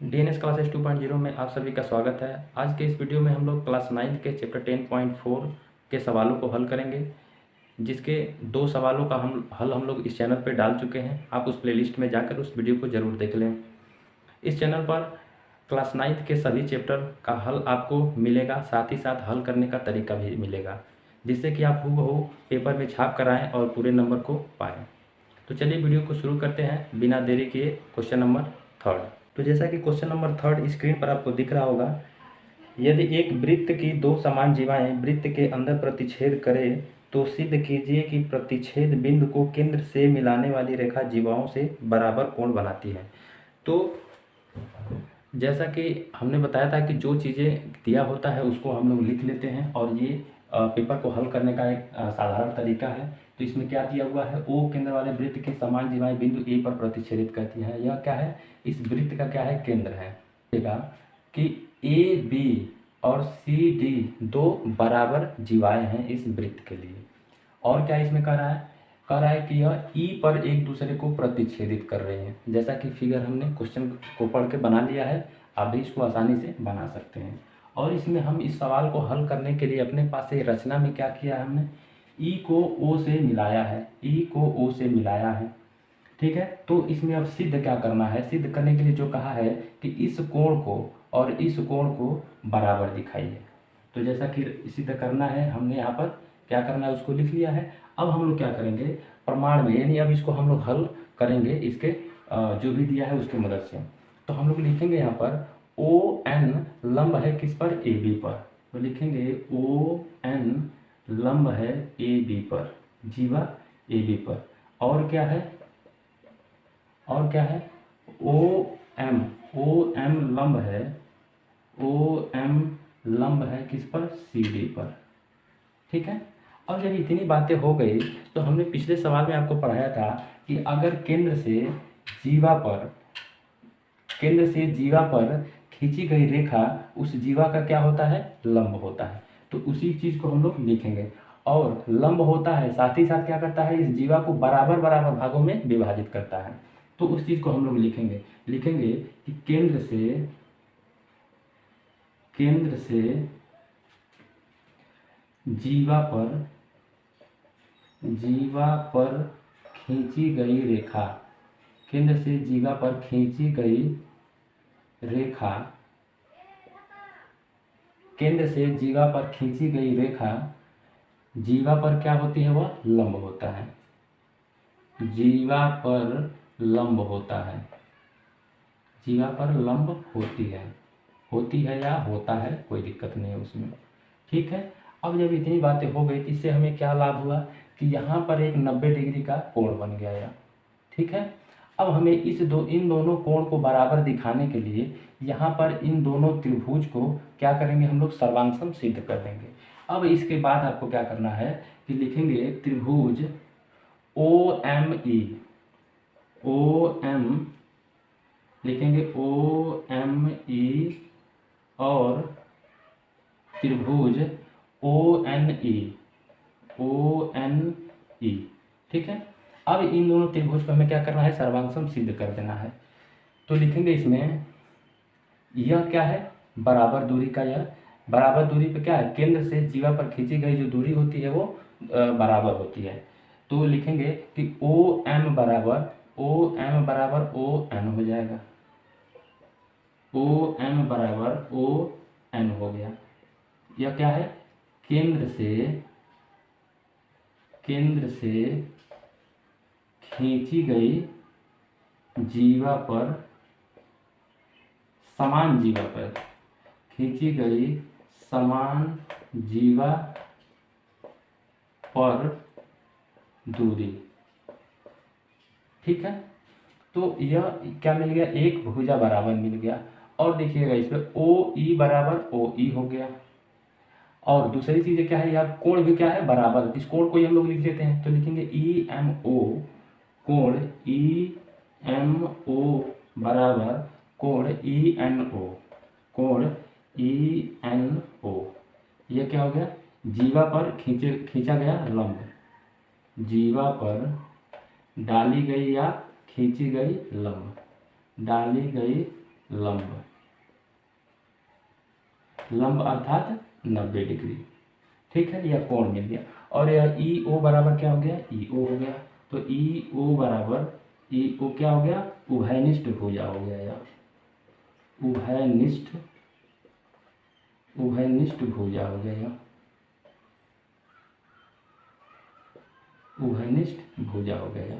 DNS classes 2.0 में आप सभी का स्वागत है। आज के इस वीडियो में हम लोग क्लास 9 के चैप्टर 10.4 के सवालों को हल करेंगे, जिसके 2 सवालों का हल हम लोग इस चैनल पर डाल चुके हैं। आप उस प्लेलिस्ट में जाकर उस वीडियो को ज़रूर देख लें। इस चैनल पर क्लास 9 के सभी चैप्टर का हल आपको मिलेगा, साथ ही साथ हल करने का तरीका भी मिलेगा, जिससे कि आप हूबहू पेपर में छाप कर आएँ और पूरे नंबर को पाएँ। तो चलिए वीडियो को शुरू करते हैं बिना देरी किए। Question number 3। तो जैसा कि क्वेश्चन नंबर 3 स्क्रीन पर आपको दिख रहा होगा, यदि एक वृत्त की 2 समान जीवाएं वृत्त के अंदर प्रतिच्छेद करें तो सिद्ध कीजिए कि प्रतिच्छेद बिंदु को केंद्र से मिलाने वाली रेखा जीवाओं से बराबर कोण बनाती है। तो जैसा कि हमने बताया था कि जो चीज़ें दिया होता है उसको हम लोग लिख लेते हैं, और ये पेपर को हल करने का एक साधारण तरीका है। तो इसमें क्या दिया हुआ है, ओ केंद्र वाले वृत्त के समान जीवाएं बिंदु ए पर प्रतिच्छेदित करती हैं। यह क्या है, इस वृत्त का क्या है, केंद्र है। देखा कि ए बी और सी डी 2 बराबर जीवाएं हैं इस वृत्त के लिए। और क्या इसमें कह रहा है कि यह ई पर एक दूसरे को प्रतिच्छेदित कर रहे हैं। जैसा कि फिगर हमने क्वेश्चन को पढ़ के बना लिया है, आप भी इसको आसानी से बना सकते हैं। और इसमें हम इस सवाल को हल करने के लिए अपने पास से रचना में क्या किया है, हमने ई को ओ से मिलाया है, ई को ओ से मिलाया है। ठीक है, तो इसमें अब सिद्ध क्या करना है, सिद्ध करने के लिए जो कहा है कि इस कोण को और इस कोण को बराबर दिखाइए। तो जैसा कि सिद्ध करना है, हमने यहाँ पर क्या करना है उसको लिख लिया है। अब हम लोग क्या करेंगे, प्रमाण में, यानी अब इसको हम लोग हल करेंगे इसके जो भी दिया है उसकी मदद से। तो हम लोग लिखेंगे यहाँ पर ओ एन लंब है किस पर, ए बी पर। तो लिखेंगे ओ एन लंब है ए बी पर, जीवा ए बी पर। और क्या है, और क्या है, ओ एम लंब है, ओ एम लंब है किस पर, सी डी पर। ठीक है, अब जब इतनी बातें हो गई तो हमने पिछले सवाल में आपको पढ़ाया था कि अगर केंद्र से जीवा पर खींची गई रेखा उस जीवा का क्या होता है, लंब होता है। तो उसी चीज़ को हम लोग लिखेंगे। और लंब होता है, साथ ही साथ क्या करता है, इस जीवा को बराबर बराबर भागों में विभाजित करता है। तो उस चीज़ को हम लोग लिखेंगे कि केंद्र से जीवा पर खींची गई रेखा, केंद्र से जीवा पर खींची गई रेखा, केंद्र से जीवा पर खींची गई रेखा जीवा पर क्या होती है, वह लंब होता है, जीवा पर लंब होता है, जीवा पर लंब होती है या होता है, कोई दिक्कत नहीं है उसमें। ठीक है, अब जब इतनी बातें हो गई, इससे हमें क्या लाभ हुआ कि यहाँ पर एक 90 डिग्री का कोण बन गया या। ठीक है, अब हमें इन दोनों कोण को बराबर दिखाने के लिए यहाँ पर इन दोनों त्रिभुज को क्या करेंगे, हम लोग सर्वांगसम सिद्ध कर देंगे। अब इसके बाद आपको क्या करना है कि लिखेंगे त्रिभुज ओ एम लिखेंगे ओ एम ई और त्रिभुज ओ एन ई। ठीक है, अब इन दोनों त्रिभुज को हमें क्या करना है, सर्वांगसम सिद्ध कर देना है। तो लिखेंगे इसमें यह क्या है, बराबर दूरी का, यह बराबर दूरी पे क्या है, केंद्र से जीवा पर खींची गई जो दूरी होती है वो बराबर होती है। तो लिखेंगे कि ओ एम बराबर ओ एन हो जाएगा, ओ एम बराबर ओ एन हो गया। यह क्या है, केंद्र से खींची गई जीवा पर, समान जीवा पर खींची गई समान जीवा पर दूरी। ठीक है, तो यह क्या मिल गया, एक भुजा बराबर मिल गया। और देखिएगा इसमें ओ ई बराबर ओ ई हो गया। और दूसरी चीज़ क्या है, यार कोण भी क्या है, बराबर। इस कोण को ही हम लोग लिख लेते हैं। तो लिखेंगे ई एम ओ, कोण ई एम ओ बराबर कोण ई एन ओ, कोण ई एन ओ। यह क्या हो गया, जीवा पर खींचा गया लंब, जीवा पर डाली गई या खींची गई लंब, डाली गई लंब, लंब अर्थात 90 डिग्री। ठीक है, यह कोण मिल गया। और यह ई ओ बराबर क्या हो गया, ई ओ हो गया। तो ई ओ बराबर ई ओ क्या हो गया, उभयनिष्ठ भुजा हो गया, या उभयनिष्ठ भुजा हो गया, या उभयनिष्ठ भुजा हो गया।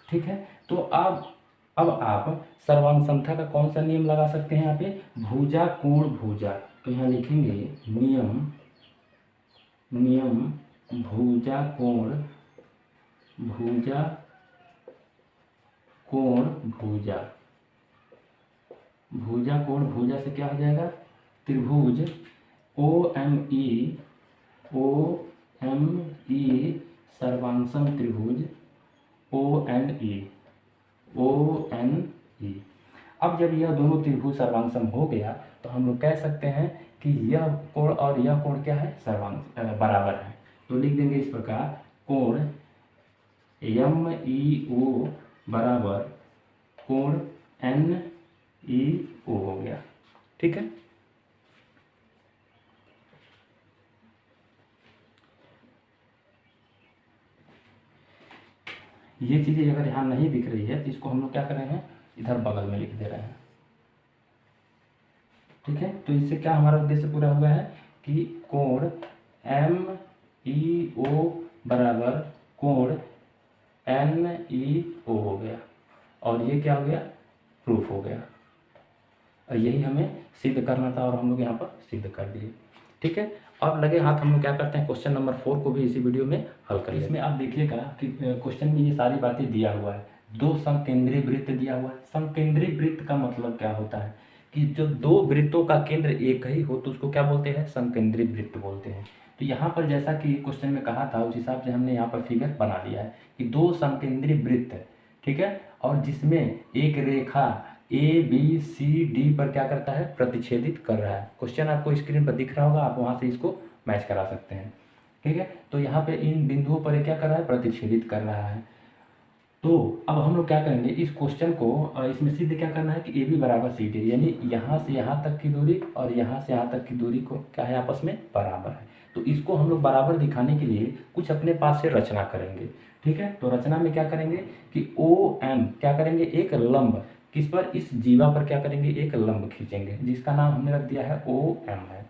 ठीक है, तो अब आप सर्वांग समता का कौन सा नियम लगा सकते हैं यहाँ पे, भुजा कोण भुजा। तो यहाँ लिखेंगे नियम भुजा कोण भुजा कोण भुजा से क्या हो जाएगा, त्रिभुज ओ एम ई सर्वांगसम त्रिभुज ओ एन ई। अब जब यह दोनों त्रिभुज सर्वांगसम हो गया तो हम लोग कह सकते हैं कि यह कोण और यह कोण क्या है, बराबर है। तो लिख देंगे इस प्रकार, कोण एम ई ओ बराबर कोण एन ई ओ हो गया। ठीक है, ये चीज़ें अगर यहाँ नहीं दिख रही है तो इसको हम लोग क्या कर रहे हैं, इधर बगल में लिख दे रहे हैं। ठीक है, तो इससे क्या हमारा उद्देश्य पूरा हुआ है कि कोण एम ई ओ बराबर कोण एन ई ओ हो गया, और ये क्या हो गया, प्रूफ हो गया। और यही हमें सिद्ध करना था और हम लोग यहाँ पर सिद्ध कर दिए। ठीक है, अब लगे हाथ हम लोग क्या करते हैं, क्वेश्चन नंबर 4 को भी इसी वीडियो में हल करें। इसमें आप देखिएगा कि क्वेश्चन में ये सारी बातें दिया हुआ है। दो समकेंद्रीय वृत्त दिया हुआ है। समकेंद्रीय वृत्त का मतलब क्या होता है कि जब दो वृत्तों का केंद्र एक ही हो तो उसको क्या बोलते हैं, समकेंद्रीय वृत्त बोलते हैं। तो यहाँ पर जैसा कि क्वेश्चन में कहा था उस हिसाब से हमने यहाँ पर फिगर बना लिया है कि दो समकेंद्रीय वृत्त, ठीक है, और जिसमें एक रेखा ए बी सी डी पर क्या करता है, प्रतिच्छेदित कर रहा है। क्वेश्चन आपको स्क्रीन पर दिख रहा होगा, आप वहाँ से इसको मैच करा सकते हैं। ठीक है, तो यहाँ पे इन बिंदुओं पर क्या कर रहा है, प्रतिच्छेदित कर रहा है। तो अब हम लोग क्या करेंगे, इस क्वेश्चन को इसमें सिद्ध क्या करना है कि ए बी बराबर सी डी, यानी यहाँ से यहाँ तक की दूरी और यहाँ से यहाँ तक की दूरी को क्या है, आपस में बराबर है। तो इसको हम लोग बराबर दिखाने के लिए कुछ अपने पास से रचना करेंगे। ठीक है, तो रचना में क्या करेंगे कि ओ एम क्या करेंगे, एक लंब किस पर, इस जीवा पर क्या करेंगे, एक लंब खींचेंगे जिसका नाम हमने रख दिया है ओ एम है।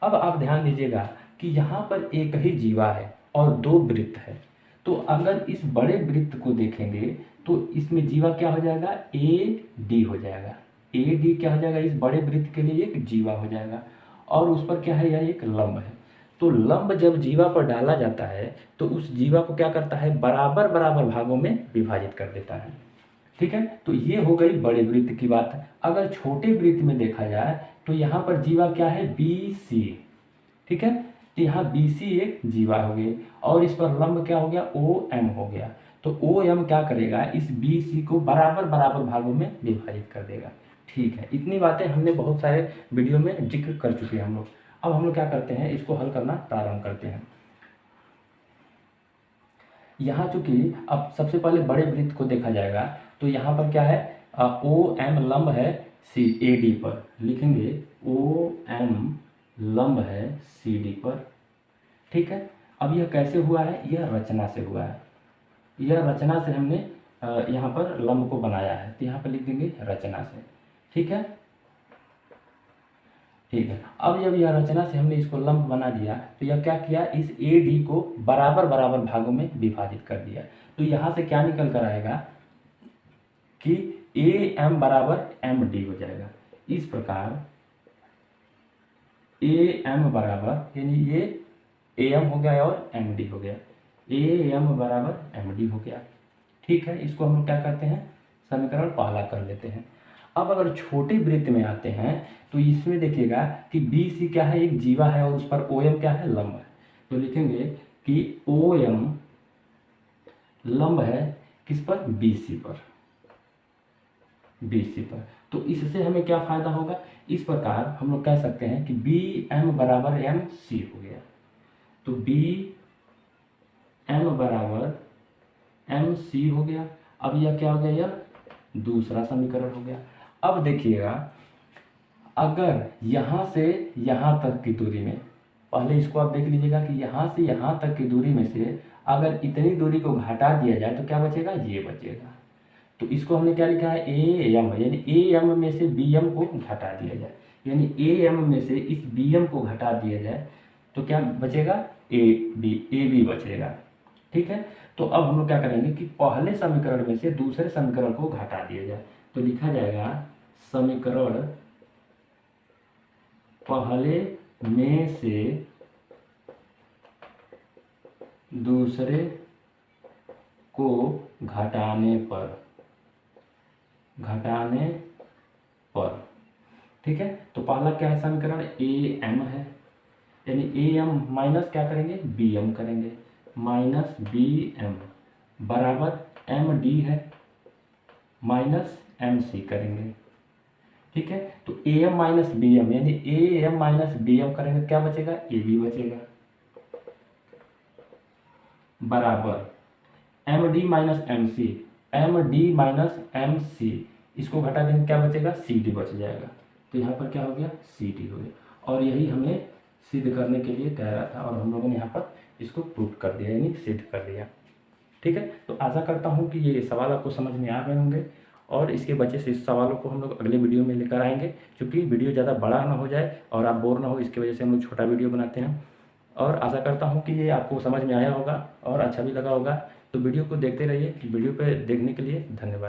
अब आप ध्यान दीजिएगा कि यहाँ पर एक ही जीवा है और दो वृत्त है। तो अगर इस बड़े वृत्त को देखेंगे तो इसमें जीवा क्या हो जाएगा, ए डी हो जाएगा। ए डी क्या हो जाएगा, इस बड़े वृत्त के लिए एक जीवा हो जाएगा, और उस पर क्या है, यह एक लंब है। तो लंब जब जीवा पर डाला जाता है तो उस जीवा को क्या करता है, बराबर बराबर भागों में विभाजित कर देता है। ठीक है, तो ये हो गई बड़े वृत्त की बात। अगर छोटे वृत्त में देखा जाए तो यहाँ पर जीवा क्या है, बी सी। ठीक है, तो यहाँ बी सी एक जीवा हो गई और इस पर लंब क्या हो गया, ओ एम हो गया। तो ओ एम क्या करेगा, इस बी सी को बराबर बराबर भागों में विभाजित कर देगा। ठीक है, इतनी बातें हमने बहुत सारे वीडियो में जिक्र कर चुके हैं हम लोग। अब हम लोग क्या करते हैं, इसको हल करना प्रारंभ करते हैं। यहाँ चूंकि अब सबसे पहले बड़े वृत्त को देखा जाएगा तो यहाँ पर क्या है, ओ एम लंब है सी ए डी पर, लिखेंगे ओ एम लंब है सी डी पर। ठीक है, अब यह कैसे हुआ है, यह रचना से हुआ है। यह रचना से हमने यहाँ पर लंब को बनाया है, तो यहाँ पर लिख देंगे रचना से। ठीक है, ठीक है, अब जब यह रचना से हमने इसको लंब बना दिया तो यह क्या किया, इस ए डी को बराबर बराबर भागों में विभाजित कर दिया। तो यहाँ से क्या निकल कर आएगा कि ए एम बराबर एम डी हो जाएगा। इस प्रकार ए एम बराबर, यानी ये ए एम हो गया और एम डी हो गया, ए एम बराबर एम डी हो गया। ठीक है, इसको हम लोग क्या करते हैं, समीकरण पहला कर लेते हैं। अब अगर छोटे वृत्त में आते हैं तो इसमें देखिएगा कि बी सी क्या है, एक जीवा है और उस पर ओ एम क्या है, लंब है। तो लिखेंगे कि ओ एम लंब है किस पर, बी सी पर, बी सी पर। तो इससे हमें क्या फायदा होगा, इस प्रकार हम लोग कह सकते हैं कि बी एम बराबर एम सी हो गया। तो बी एम बराबर एम सी हो गया। अब यह क्या हो गया, यह दूसरा समीकरण हो गया। अब देखिएगा, अगर यहाँ से यहाँ तक की दूरी में, पहले इसको आप देख लीजिएगा कि यहाँ से यहाँ तक की दूरी में से अगर इतनी दूरी को घटा दिया जाए तो क्या बचेगा, ये बचेगा। तो इसको हमने क्या लिखा है, ए एम, यानी ए एम में से बी एम को घटा दिया जाए, यानी ए एम में से इस बी एम को घटा दिया जाए तो क्या बचेगा, ए बी बचेगा। ठीक है, तो अब हम लोग क्या करेंगे कि पहले समीकरण में से दूसरे समीकरण को घटा दिया जाए, तो लिखा जाएगा समीकरण पहले में से दूसरे को घटाने पर, ठीक है। तो पहला क्या है समीकरण, ए एम है, यानी ए एम माइनस क्या करेंगे, बी एम करेंगे, माइनस बी एम बराबर एम डी है माइनस एम सी करेंगे। ठीक है, तो A M minus B M, यानी A M minus B M करेंगे, क्या बचेगा, ए बी बचेगा, बराबर M D minus M C, M D minus M C, इसको घटा देंगे क्या बचेगा, सी डी बच जाएगा। तो यहाँ पर क्या हो गया, सी डी हो गया। और यही हमें सिद्ध करने के लिए कह रहा था और हम लोगों ने यहाँ पर इसको प्रूव कर दिया, यानी सिद्ध कर दिया। ठीक है, तो आशा करता हूँ कि ये सवाल आपको समझ में आ गए होंगे और इसके वजह से इस सवालों को हम लोग अगले वीडियो में लेकर आएंगे, क्योंकि वीडियो ज़्यादा बड़ा ना हो जाए और आप बोर ना हो, इसकी वजह से हम लोग छोटा वीडियो बनाते हैं। और आशा करता हूँ कि ये आपको समझ में आया होगा और अच्छा भी लगा होगा। तो वीडियो को देखते रहिए, वीडियो पे देखने के लिए धन्यवाद।